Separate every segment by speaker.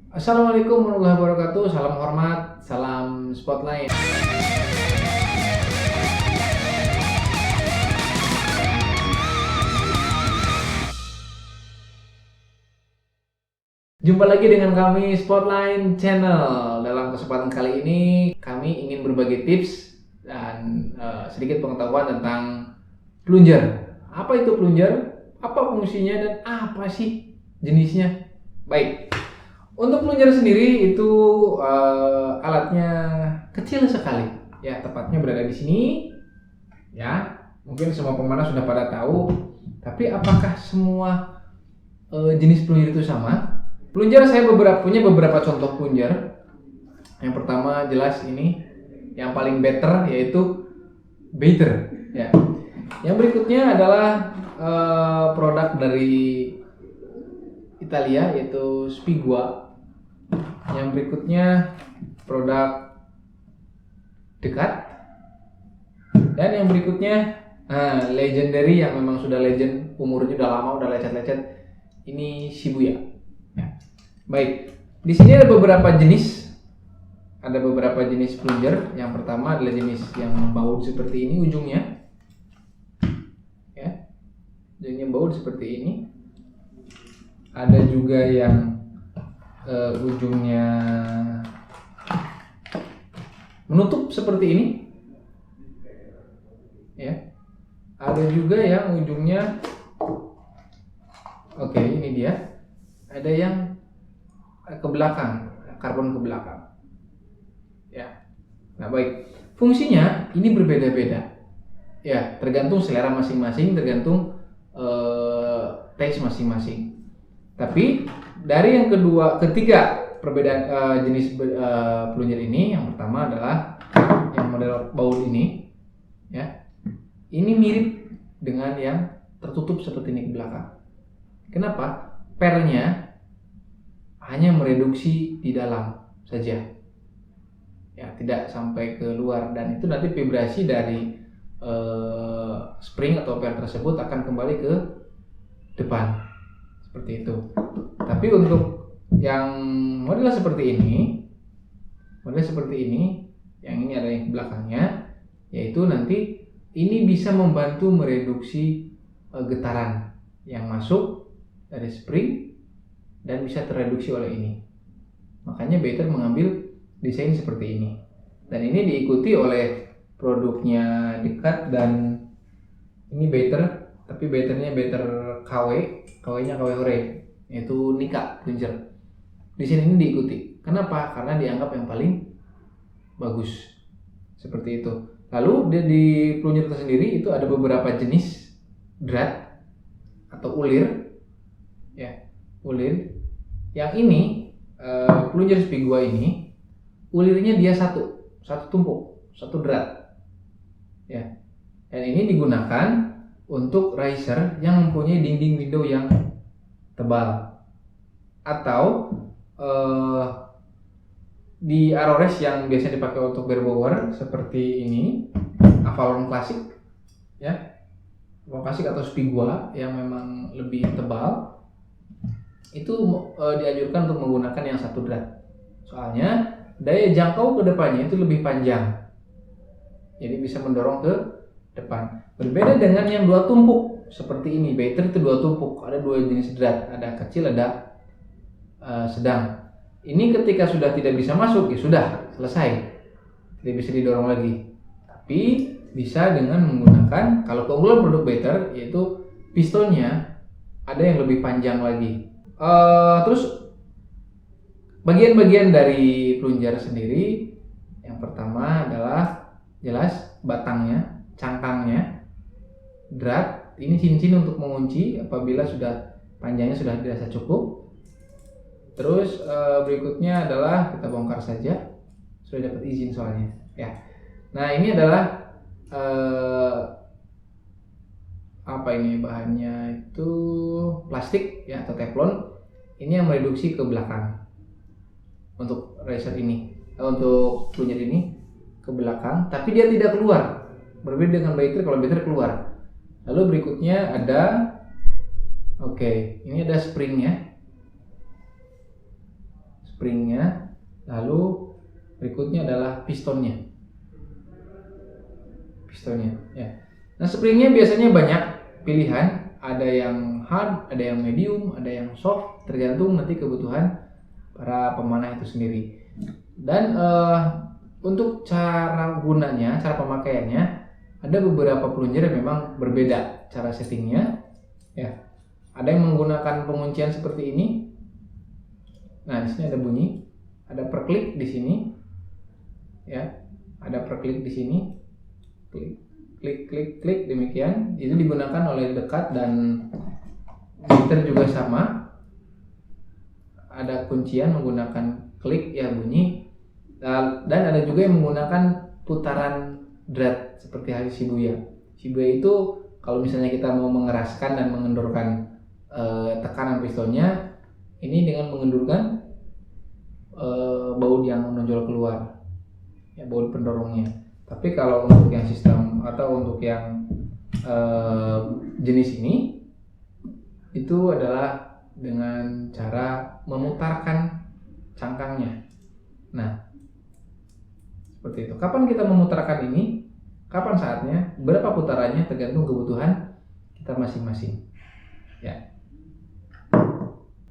Speaker 1: Assalamualaikum warahmatullahi wabarakatuh. Salam hormat, salam spotlight. Jumpa lagi dengan kami Spotlight Channel. Dalam kesempatan kali ini kami ingin berbagi tips dan sedikit pengetahuan tentang plunger. Apa itu plunger? Apa fungsinya dan apa sih jenisnya? Baik. Untuk plunger sendiri itu alatnya kecil sekali, ya tepatnya berada di sini, ya mungkin semua pemanah sudah pada tahu. Tapi apakah semua jenis plunger itu sama? Plunger saya punya beberapa contoh plunger. Yang pertama jelas ini, yang paling better yaitu Better, ya. Yang berikutnya adalah produk dari Italia yaitu Spigua. Yang berikutnya produk Dekat, dan yang berikutnya legendary yang memang sudah legend, umurnya udah lama, udah lecet-lecet, ini Shibuya, ya. Baik, di sini ada beberapa jenis plunger. Yang pertama adalah jenis yang baut seperti ini ujungnya, ya, ujungnya baut seperti ini. Ada juga yang ujungnya menutup seperti ini, ya. Ada juga yang ujungnya ini dia. Ada yang ke belakang, karbon ke belakang, ya. Nah, baik, fungsinya ini berbeda-beda, ya, tergantung selera masing-masing, tergantung taste masing-masing. Tapi dari yang ketiga perbedaan jenis plunger ini, yang pertama adalah yang model baut ini, ya. Ini mirip dengan yang tertutup seperti ini ke belakang. Kenapa? Pernya hanya mereduksi di dalam saja, ya, tidak sampai ke luar, dan itu nanti vibrasi dari spring atau per tersebut akan kembali ke depan seperti itu. Tapi untuk yang model seperti ini, yang ini ada yang belakangnya, yaitu nanti ini bisa membantu mereduksi getaran yang masuk dari spring dan bisa tereduksi oleh ini. Makanya Better mengambil desain seperti ini. Dan ini diikuti oleh produknya Dekat, dan ini Better, tapi Betternya Better KW-nya KW Hore, yaitu Nika plunger. Desain ini diikuti. Kenapa? Karena dianggap yang paling bagus. Seperti itu. Lalu di plunger tersendiri itu ada beberapa jenis drat atau ulir, ya, ulir. Yang ini plunger Spigua ini ulirnya dia satu tumpuk, satu drat, ya. Dan ini digunakan untuk riser yang mempunyai dinding window yang tebal, atau di Arores yang biasa dipakai untuk berbower seperti ini, Avalon Classic, ya, Avalon Classic atau Spigua yang memang lebih tebal, itu dianjurkan untuk menggunakan yang satu drat. Soalnya daya jangkau ke depannya itu lebih panjang, jadi bisa mendorong ke depan. Berbeda dengan yang dua tumpuk seperti ini. Better itu dua tumpuk, ada dua jenis drat, ada kecil, ada sedang. Ini ketika sudah tidak bisa masuk, ya sudah selesai, tidak bisa didorong lagi. Tapi bisa dengan menggunakan, kalau keunggulan produk Better yaitu pistonnya ada yang lebih panjang lagi. Terus bagian-bagian dari plunger sendiri, yang pertama adalah jelas batangnya, cangkangnya, drat, ini cincin untuk mengunci apabila sudah panjangnya sudah dirasa cukup. Terus berikutnya adalah kita bongkar saja, sudah dapat izin soalnya, ya. Nah, ini adalah apa ini bahannya, itu plastik, ya, atau teflon. Ini yang mereduksi ke belakang untuk riser ini, untuk plunger ini ke belakang, tapi dia tidak keluar. Berbeda dengan Better, kalau Better keluar. Lalu berikutnya ada ini ada springnya springnya, lalu berikutnya adalah pistonnya. Ya. Nah, springnya biasanya banyak pilihan, ada yang hard, ada yang medium, ada yang soft, tergantung nanti kebutuhan para pemanah itu sendiri. Dan untuk cara gunanya, cara pemakaiannya, ada beberapa plunger yang memang berbeda cara settingnya. Ya, ada yang menggunakan penguncian seperti ini. Nah, di sini ada bunyi, ada per klik di sini, ya, ada per klik di sini, klik demikian. Itu digunakan oleh dekat dan gitar juga sama. Ada kuncian menggunakan klik ya bunyi. Dan ada juga yang menggunakan putaran drat seperti halnya Shibuya. Shibuya itu kalau misalnya kita mau mengeraskan dan mengendorkan tekanan pistonnya, ini dengan mengendurkan baut yang menonjol keluar, ya, baut pendorongnya. Tapi kalau untuk yang sistem atau untuk yang jenis ini, itu adalah dengan cara memutarkan cangkangnya. Nah, seperti itu. Kapan kita memutarkan ini? Kapan saatnya? Berapa putarannya? Tergantung kebutuhan kita masing-masing. Ya.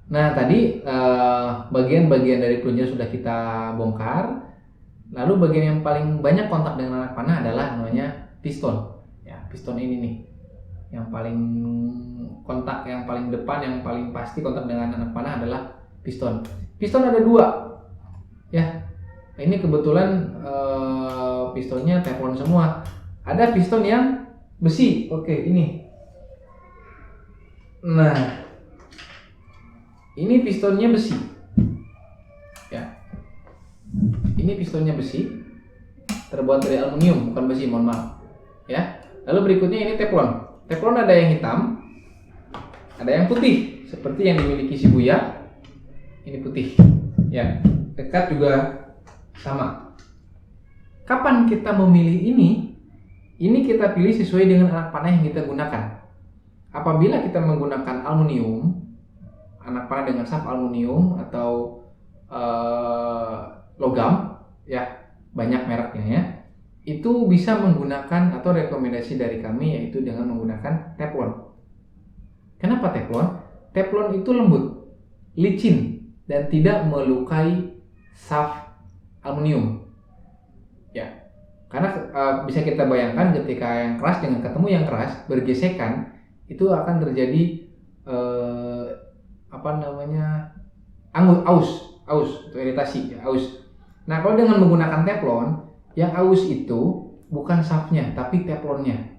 Speaker 1: Nah, tadi bagian-bagian dari plunger sudah kita bongkar. Lalu bagian yang paling banyak kontak dengan anak panah adalah namanya piston. Ya, piston ini nih, yang paling kontak, yang paling depan, yang paling pasti kontak dengan anak panah adalah piston. Piston ada dua. Ya. Ini kebetulan pistonnya teflon semua. Ada piston yang besi. Oke, ini. Nah, ini pistonnya besi. Ya. Ini pistonnya besi. Terbuat dari aluminium, bukan besi, mohon maaf. Ya. Lalu berikutnya ini teflon. Teflon ada yang hitam, ada yang putih, seperti yang dimiliki Shibuya. Ini putih. Ya. Dekat juga sama. Kapan kita memilih ini? Ini kita pilih sesuai dengan anak panah yang kita gunakan. Apabila kita menggunakan aluminium, anak panah dengan shaft aluminium atau logam, ya, banyak mereknya ya, itu bisa menggunakan, atau rekomendasi dari kami yaitu dengan menggunakan teflon. Kenapa teflon? Teflon itu lembut, licin, dan tidak melukai shaft aluminium, ya, karena bisa kita bayangkan ketika yang keras dengan ketemu yang keras bergesekan, itu akan terjadi aus atau iritasi, ya, aus. Nah, kalau dengan menggunakan teflon, yang aus itu bukan shaftnya tapi teflonnya,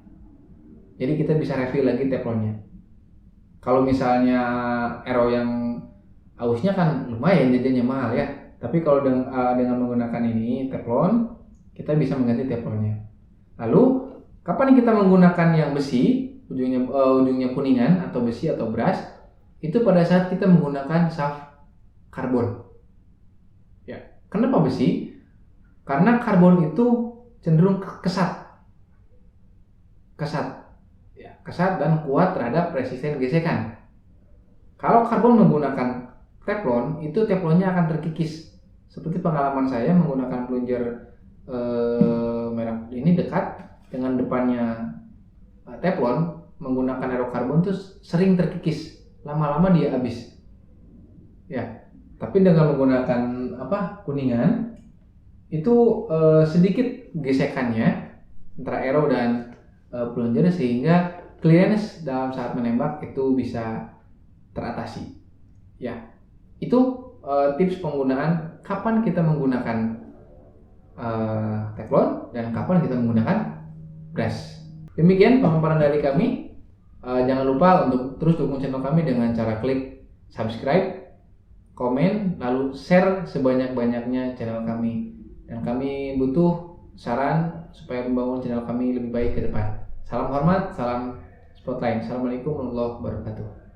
Speaker 1: jadi kita bisa refill lagi teflonnya. Kalau misalnya Aero yang ausnya kan lumayan jadinya mahal ya. Tapi kalau dengan menggunakan ini teflon, kita bisa mengganti teflonnya. Lalu, kapan kita menggunakan yang besi, ujungnya kuningan atau besi atau brass, itu pada saat kita menggunakan shaft karbon. Ya, kenapa besi? Karena karbon itu cenderung kesat, ya, kesat dan kuat terhadap resisten gesekan. Kalau karbon menggunakan teflon, itu teflonnya akan terkikis. Seperti pengalaman saya menggunakan plunger merek ini dekat dengan depannya teflon, menggunakan aerokarbon itu sering terkikis. Lama-lama dia habis. Ya. Tapi dengan menggunakan kuningan, itu sedikit gesekannya antara aero dan plunger, sehingga clearance dalam saat menembak itu bisa teratasi. Ya. Itu tips penggunaan kapan kita menggunakan teflon dan kapan kita menggunakan brass. Demikian pemaparan dari kami. Jangan lupa untuk terus dukung channel kami dengan cara klik subscribe, komen, lalu share sebanyak-banyaknya channel kami. Dan kami butuh saran supaya membangun channel kami lebih baik ke depan. Salam hormat, salam Spotlight. Assalamualaikum warahmatullahi wabarakatuh.